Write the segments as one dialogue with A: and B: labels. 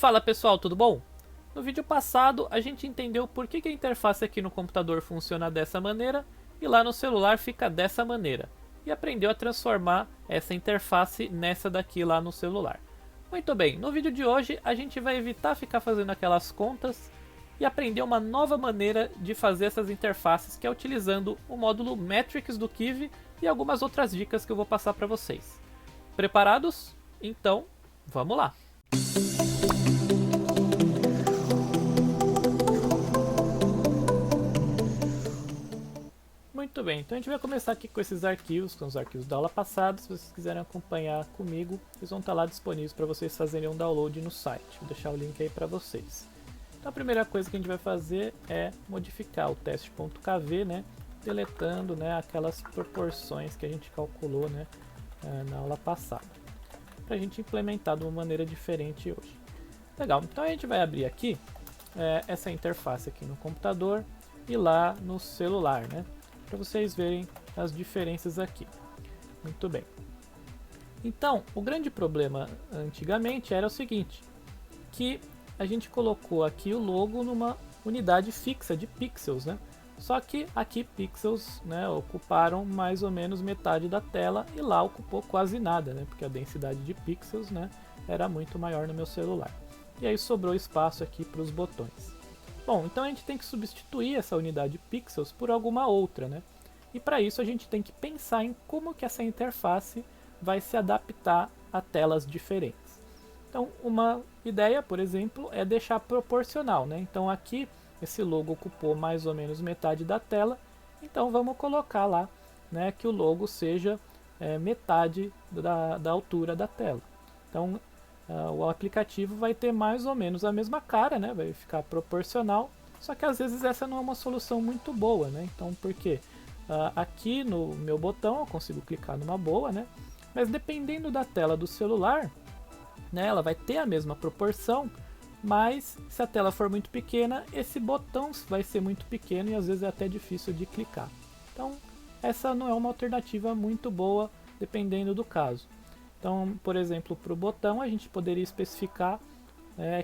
A: Fala pessoal, tudo bom? No vídeo passado a gente entendeu por que a interface aqui no computador funciona dessa maneira e lá no celular fica dessa maneira, e aprendeu a transformar essa interface nessa daqui lá no celular. Muito bem, no vídeo de hoje a gente vai evitar ficar fazendo aquelas contas e aprender uma nova maneira de fazer essas interfaces, que é utilizando o módulo Metrics do Kiwi e algumas outras dicas que eu vou passar para vocês. Preparados? Então, vamos lá! Muito bem, então a gente vai começar aqui com esses arquivos, com os arquivos da aula passada. Se vocês quiserem acompanhar comigo, eles vão estar lá disponíveis para vocês fazerem um download no site. Vou deixar o link aí para vocês. Então a primeira coisa que a gente vai fazer é modificar o teste.kv, né, deletando, né, aquelas proporções que a gente calculou, né, na aula passada, para a gente implementar de uma maneira diferente hoje. Legal, então a gente vai abrir aqui essa interface aqui no computador e lá no celular, né, para vocês verem as diferenças aqui. Muito bem. Então, o grande problema antigamente era o seguinte, que a gente colocou aqui o logo numa unidade fixa de pixels, né? Só que aqui pixels, né, ocuparam mais ou menos metade da tela e lá ocupou quase nada, né? Porque a densidade de pixels, né, era muito maior no meu celular. E aí sobrou espaço aqui para os botões. Bom, então a gente tem que substituir essa unidade de pixels por alguma outra, né? E para isso a gente tem que pensar em como que essa interface vai se adaptar a telas diferentes. Então, uma ideia, por exemplo, é deixar proporcional, né? Então aqui esse logo ocupou mais ou menos metade da tela, então vamos colocar lá, né, que o logo seja metade da altura da tela. Então o aplicativo vai ter mais ou menos a mesma cara, né? Vai ficar proporcional, só que às vezes essa não é uma solução muito boa, né? Então por quê? Aqui no meu botão eu consigo clicar numa boa, né? Mas dependendo da tela do celular, né, ela vai ter a mesma proporção, mas se a tela for muito pequena, esse botão vai ser muito pequeno e às vezes é até difícil de clicar. Então essa não é uma alternativa muito boa, dependendo do caso. Então, por exemplo, para o botão a gente poderia especificar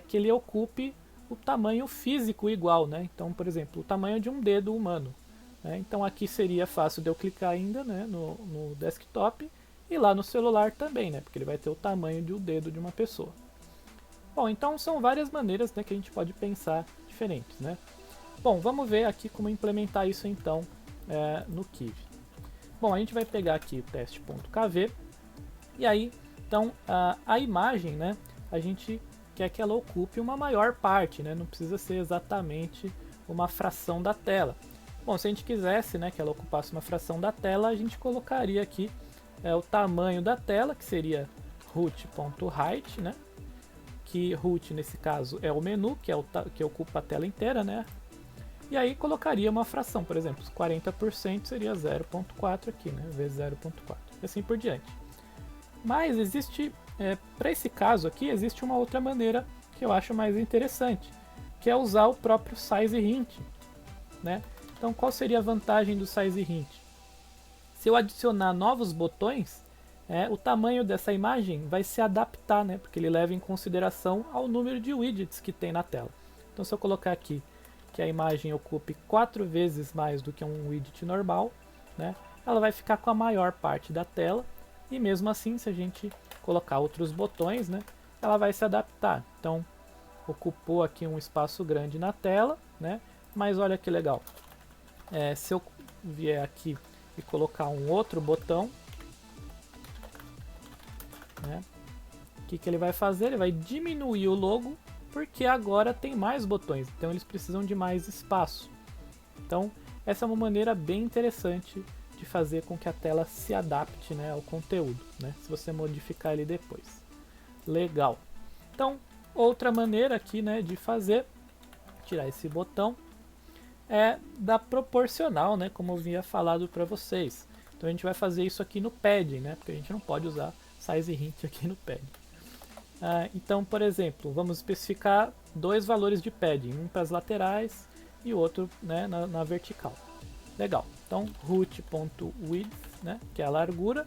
A: que ele ocupe o tamanho físico igual, né? Então, por exemplo, o tamanho de um dedo humano. Né? Então aqui seria fácil de eu clicar ainda, né, no desktop, e lá no celular também, né, porque ele vai ter o tamanho de um dedo de uma pessoa. Bom, então são várias maneiras, né, que a gente pode pensar diferentes, né? Bom, vamos ver aqui como implementar isso então no Kiwi. Bom, a gente vai pegar aqui o teste.kv. E aí, então, a imagem, né, a gente quer que ela ocupe uma maior parte, né, não precisa ser exatamente uma fração da tela. Bom, se a gente quisesse, né, que ela ocupasse uma fração da tela, a gente colocaria aqui o tamanho da tela, que seria root.height, né, que root nesse caso é o menu, que ocupa a tela inteira, né, e aí colocaria uma fração, por exemplo, 40% seria 0.4 aqui, né, vezes 0.4, e assim por diante. Mas existe, para esse caso aqui, existe uma outra maneira que eu acho mais interessante, que é usar o próprio size hint, né? Então qual seria a vantagem do size hint? Se eu adicionar novos botões, o tamanho dessa imagem vai se adaptar, né? Porque ele leva em consideração ao número de widgets que tem na tela. Então se eu colocar aqui que a imagem ocupe 4 vezes mais do que um widget normal, né? Ela vai ficar com a maior parte da tela. E mesmo assim, se a gente colocar outros botões, né, ela vai se adaptar. Então, ocupou aqui um espaço grande na tela, né, mas olha que legal. Se eu vier aqui e colocar um outro botão, né, o que ele vai fazer? Ele vai diminuir o logo, porque agora tem mais botões, então eles precisam de mais espaço. Então, essa é uma maneira bem interessante de fazer com que a tela se adapte, né, ao conteúdo, né, se você modificar ele depois. Legal. Então, outra maneira aqui, né, de fazer, tirar esse botão, é da proporcional, né, como eu havia falado para vocês. Então a gente vai fazer isso aqui no padding, né, porque a gente não pode usar size hint aqui no padding. Então, por exemplo, vamos especificar dois valores de padding, um para as laterais e outro, né, na vertical. Legal. Então, root.width, né, que é a largura.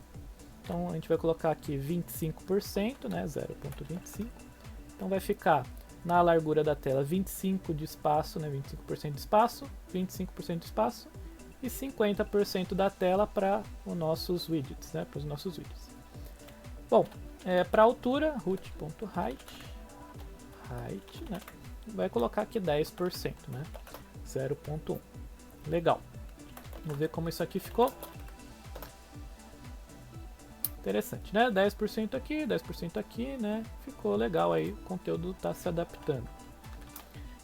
A: Então, a gente vai colocar aqui 25%, né, 0.25. Então, vai ficar na largura da tela 25% de espaço, né, 25% de espaço, 25% de espaço e 50% da tela para os nossos widgets, né, para os nossos widgets. Bom, para a altura, root.height, né, vai colocar aqui 10%, né, 0.1. Legal. Vamos ver como isso aqui ficou. Interessante, né? 10% aqui, 10% aqui, né? Ficou legal aí, o conteúdo está se adaptando.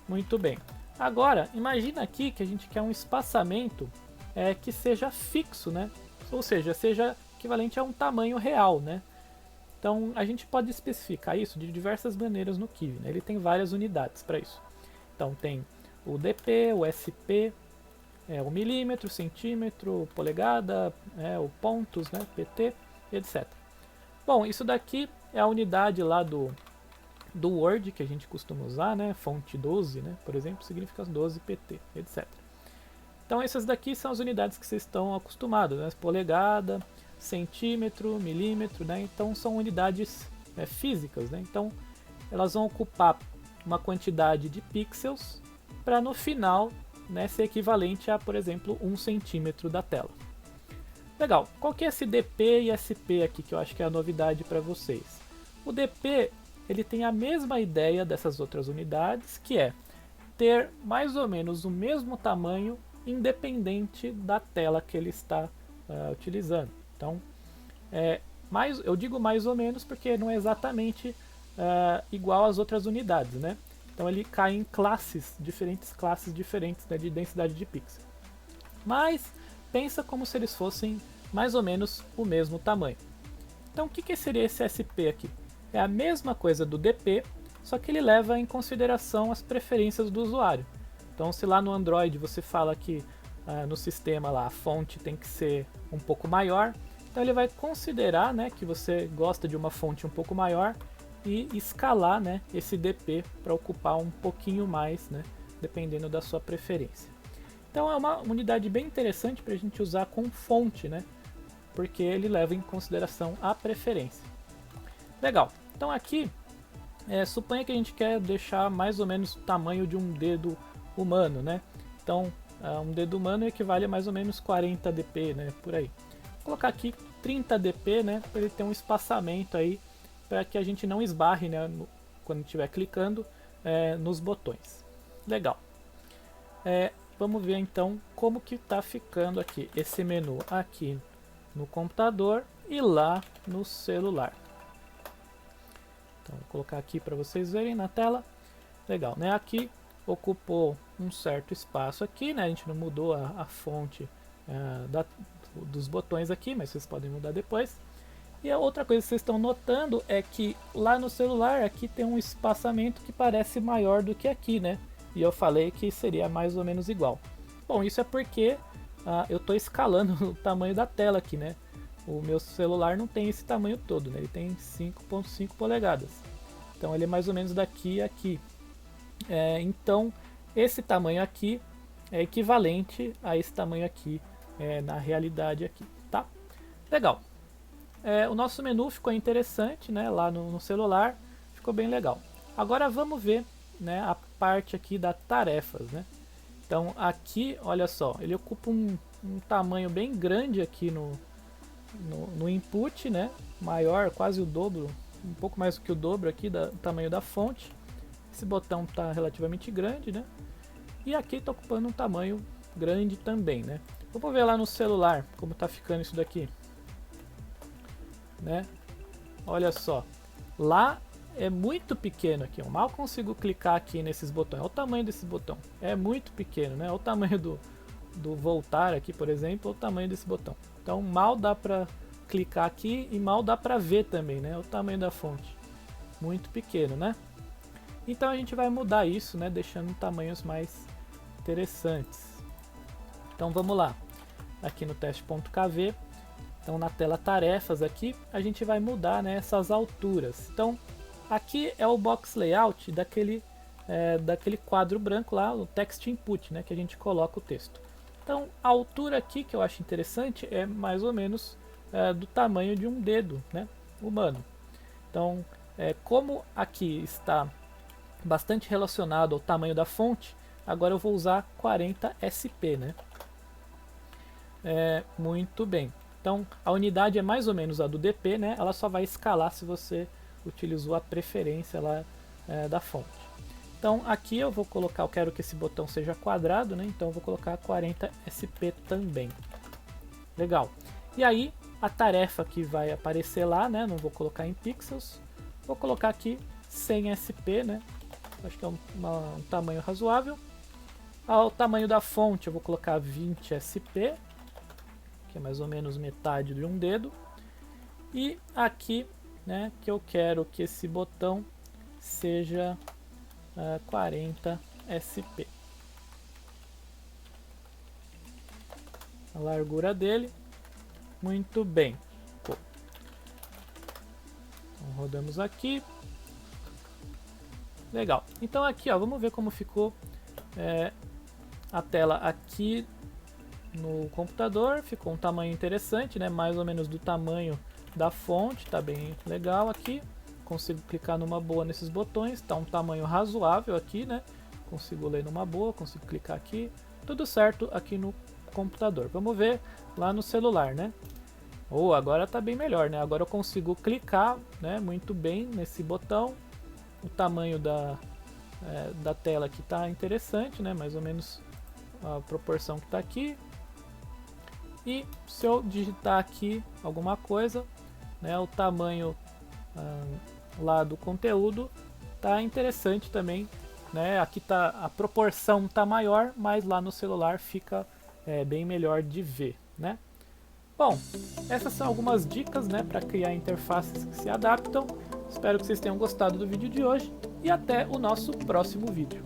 A: Muito bem. Agora, imagina aqui que a gente quer um espaçamento que seja fixo, né? Ou seja, seja equivalente a um tamanho real, né? Então, a gente pode especificar isso de diversas maneiras no Kivy, né? Ele tem várias unidades para isso. Então, tem o dp, o sp, o milímetro, centímetro, polegada, o pontos, né? pt, etc. Bom, isso daqui é a unidade lá do Word que a gente costuma usar, né? Fonte 12, né? Por exemplo, significa 12 pt, etc. Então essas daqui são as unidades que vocês estão acostumados, né? Polegada, centímetro, milímetro, né? Então são unidades físicas, né? Então elas vão ocupar uma quantidade de pixels para no final, né, ser equivalente a, por exemplo, 1 centímetro da tela. Legal, qual que é esse dp e sp aqui que eu acho que é a novidade para vocês? O dp ele tem a mesma ideia dessas outras unidades, que é ter mais ou menos o mesmo tamanho independente da tela que ele está utilizando. Então, eu digo mais ou menos porque não é exatamente igual às outras unidades, né? Então ele cai em classes diferentes, né, de densidade de pixel. Mas pensa como se eles fossem mais ou menos o mesmo tamanho. Então o que seria esse SP aqui? É a mesma coisa do DP, só que ele leva em consideração as preferências do usuário. Então se lá no Android você fala que no sistema lá a fonte tem que ser um pouco maior, então ele vai considerar, né, que você gosta de uma fonte um pouco maior e escalar, né, esse DP para ocupar um pouquinho mais, né, dependendo da sua preferência. Então é uma unidade bem interessante para a gente usar com fonte, né, porque ele leva em consideração a preferência. Legal, então aqui suponha que a gente quer deixar mais ou menos o tamanho de um dedo humano, né? Então um dedo humano equivale a mais ou menos 40 dp, né, por aí. Vou colocar aqui 30 dp, né, para ele ter um espaçamento aí para que a gente não esbarre, né, quando estiver clicando nos botões. Legal. Vamos ver então como que está ficando aqui esse menu aqui no computador e lá no celular. Então vou colocar aqui para vocês verem na tela. Legal, né? Aqui ocupou um certo espaço aqui, né? A gente não mudou a fonte dos botões aqui, mas vocês podem mudar depois. E a outra coisa que vocês estão notando é que lá no celular aqui tem um espaçamento que parece maior do que aqui, né? E eu falei que seria mais ou menos igual. Bom, isso é porque eu estou escalando o tamanho da tela aqui, né? O meu celular não tem esse tamanho todo, né? Ele tem 5.5 polegadas. Então ele é mais ou menos daqui a aqui. Então esse tamanho aqui é equivalente a esse tamanho aqui na realidade aqui, tá? Legal. O nosso menu ficou interessante, né? Lá no celular ficou bem legal. Agora vamos ver, né, a parte aqui da tarefas, né? Então aqui, olha só, ele ocupa um tamanho bem grande aqui no input, né? Maior, quase o dobro, um pouco mais do que o dobro aqui do tamanho da fonte. Esse botão está relativamente grande, né? E aqui está ocupando um tamanho grande também, né? Vamos ver lá no celular como está ficando isso daqui, né? Olha só, lá é muito pequeno aqui, eu mal consigo clicar aqui nesses botões. Olha o tamanho desse botão, é muito pequeno, né? Olha o tamanho do voltar aqui, por exemplo, olha o tamanho desse botão. Então mal dá para clicar aqui e mal dá para ver também, né? O tamanho da fonte, muito pequeno, né? Então a gente vai mudar isso, né? Deixando tamanhos mais interessantes. Então vamos lá, aqui no teste.kv. Então na tela tarefas aqui a gente vai mudar, né, essas alturas. Então aqui é o box layout daquele quadro branco lá, o text input, né, que a gente coloca o texto. Então a altura aqui que eu acho interessante é mais ou menos do tamanho de um dedo, né, humano. Então como aqui está bastante relacionado ao tamanho da fonte, agora eu vou usar 40 SP, né? Muito bem. Então a unidade é mais ou menos a do DP, né? Ela só vai escalar se você utilizou a preferência lá da fonte. Então aqui eu vou colocar, eu quero que esse botão seja quadrado, né? Então eu vou colocar 40 SP também. Legal. E aí a tarefa que vai aparecer lá, né? Não vou colocar em pixels. Vou colocar aqui 100 SP, né? Acho que é um tamanho razoável. Ao tamanho da fonte eu vou colocar 20 SP, que é mais ou menos metade de um dedo. E aqui, né, que eu quero que esse botão seja 40 SP. A largura dele, muito bem. Então, rodamos aqui. Legal. Então aqui, ó, vamos ver como ficou a tela aqui no computador. Ficou um tamanho interessante, né? Mais ou menos do tamanho da fonte, tá bem legal aqui. Consigo clicar numa boa nesses botões, tá um tamanho razoável aqui, né? Consigo ler numa boa, consigo clicar aqui. Tudo certo aqui no computador. Vamos ver lá no celular, né? Agora tá bem melhor, né? Agora eu consigo clicar, né, muito bem nesse botão. O tamanho da tela aqui tá interessante, né? Mais ou menos a proporção que tá aqui. E se eu digitar aqui alguma coisa, né, o tamanho lá do conteúdo tá interessante também, né? Aqui tá, a proporção tá maior, mas lá no celular fica bem melhor de ver, né? Bom, essas são algumas dicas, né, para criar interfaces que se adaptam. Espero que vocês tenham gostado do vídeo de hoje e até o nosso próximo vídeo.